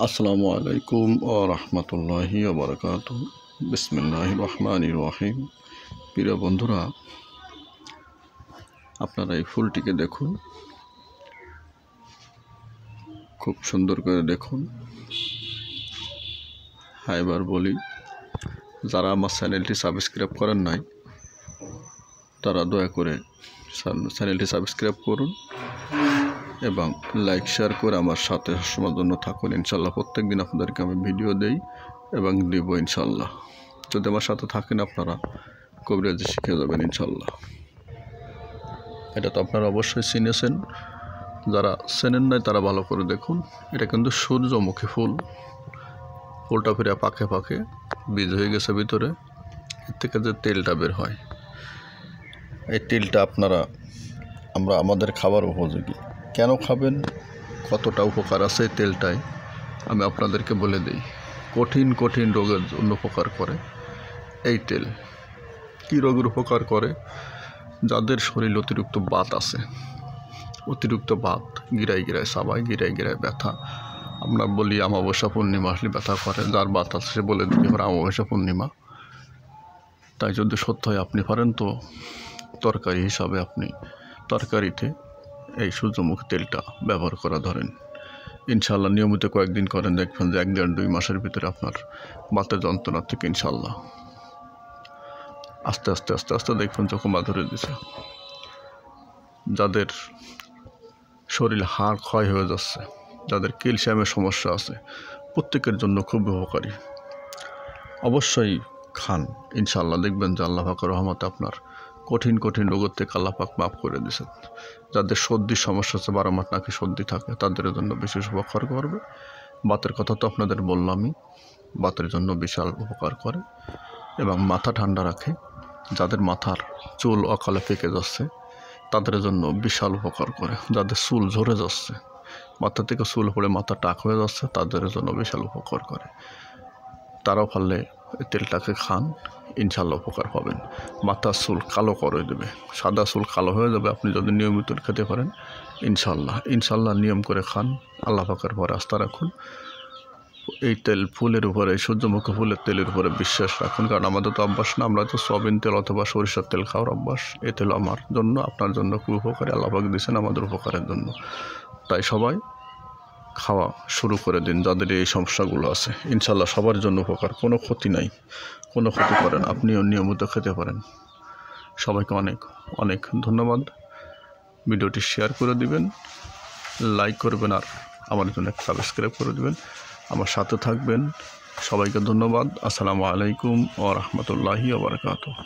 আসসালামু আলাইকুম ওয়া রাহমাতুল্লাহি ওয়া বারাকাতুহু। বিসমিল্লাহির রহমানির রহিম। প্রিয় বন্ধুরা, আপনারা এই ফুলটিকে দেখুন, খুব সুন্দর করে দেখুন। এবার বলি, যারা আমার চ্যানেলটি সাবস্ক্রাইব করেন নাই তারা দয়া করে চ্যানেলটি সাবস্ক্রাইব করুন এবং লাইক শেয়ার করে আমার সাথে সবার জন্য থাকুন। ইনশাল্লাহ প্রত্যেক দিন আপনাদেরকে আমি ভিডিও দেই এবং দেব ইনশাল্লাহ। যদি আমার সাথে থাকেন আপনারা কবিরাজি শিখে যাবেন ইনশাল্লাহ। এটা তো আপনারা অবশ্যই চিনেছেন, যারা চেনেন নাই তারা ভালো করে দেখুন। এটা কিন্তু সূর্যমুখী ফুল। ফুলটা ফিরে পাকে পাকে বীজ হয়ে গেছে ভিতরে, এর থেকে যে তেলটা বের হয়, এই তেলটা আমরা আমাদের খাবার উপযোগী। কেন খাবেন, কতটা উপকার আছে এই তেলটায় আমি আপনাদেরকে বলে দিই। কঠিন কঠিন রোগের জন্য উপকার করে এই তেল। কী রোগের উপকার করে? যাদের শরীর অতিরিক্ত বাত আছে, অতিরিক্ত বাত, গিরায় গিরায় সাবাই, গিরায় গিরায় ব্যথা। আমরা বলি অমাবস্যা পূর্ণিমা আসলে ব্যথা করে, যার বাত আছে সে বলে দিতে পারে অমাবস্যা পূর্ণিমা। তাই যদি সত্য হয় আপনি পারেন তো তরকারি হিসাবে আপনি তরকারিতে এই সূর্যমুখী তেলটা ব্যবহার করা ধরেন। ইনশাল্লাহ নিয়মিত কয়েকদিন করেন, দেখবেন যে 1-1.5-2 মাসের ভিতরে আপনার বাতের যন্ত্রণা থেকে ইনশাল্লাহ আস্তে আস্তে আস্তে আস্তে দেখবেন যে কমা ধরে দিছে। যাদের শরীর হাড় ক্ষয় হয়ে যাচ্ছে, যাদের ক্যালসিয়ামের সমস্যা আছে, প্রত্যেকের জন্য খুব উপকারী। অবশ্যই খান, ইনশাল্লাহ দেখবেন যে আল্লাহ পাকের রহমতে আপনার কঠিন কঠিন রোগের থেকে আল্লাহ পাক মাফ করে দিয়েছেন। যাদের সর্দির সমস্যা আছে, 12 মাস নাকি সর্দি থাকে, তাদের জন্য বিশেষ উপকার করবে। বাতের কথা তো আপনাদের বললামই, বাতের জন্য বিশাল উপকার করে এবং মাথা ঠান্ডা রাখে। যাদের মাথার চুল অকালে পেকে যাচ্ছে তাদের জন্য বিশাল উপকার করে। যাদের চুল ঝরে যাচ্ছে, মাথা থেকে চুল পড়ে মাথা টাক হয়ে যাচ্ছে, তাদের জন্য বিশাল উপকার করে। তারাও পারলে এই তেলটাকে খান, ইনশাল্লাহ উপকার পাবেন। মাথার চুল কালো করে দেবে, সাদা চুল কালো হয়ে যাবে আপনি যদি নিয়মিত খেতে পারেন। ইনশাল্লাহ নিয়ম করে খান, আল্লাহ পাকের পরে আস্থা রাখুন। এই তেল ফুলের উপরে, সূর্যমুখী ফুলের তেলের উপরে বিশ্বাস রাখুন, কারণ আমাদের তো অভ্যাস না, আমরা তো সয়াবিন তেল অথবা সরিষার তেল খাওয়ার অভ্যাস। এই তেল আমার জন্য, আপনার জন্য খুব উপকারী, আল্লাহ পাক দিয়েছেন আমাদের উপকারের জন্য। তাই সবাই খাওয়া শুরু করে দিন যাদের এই সমস্যাগুলো আছে। ইনশাল্লাহ সবার জন্য উপকার, কোনো ক্ষতি নাই, কোনো ক্ষতি করেন, আপনিও নিয়মিত খেতে পারেন। সবাইকে অনেক অনেক ধন্যবাদ। ভিডিওটি শেয়ার করে দিবেন, লাইক করবেন আর আমার জন্য সাবস্ক্রাইব করে দিবেন, আমার সাথে থাকবেন। সবাইকে ধন্যবাদ। আসসালামু আলাইকুম ওয়া রাহমাতুল্লাহি ওয়া বারাকাতুহু।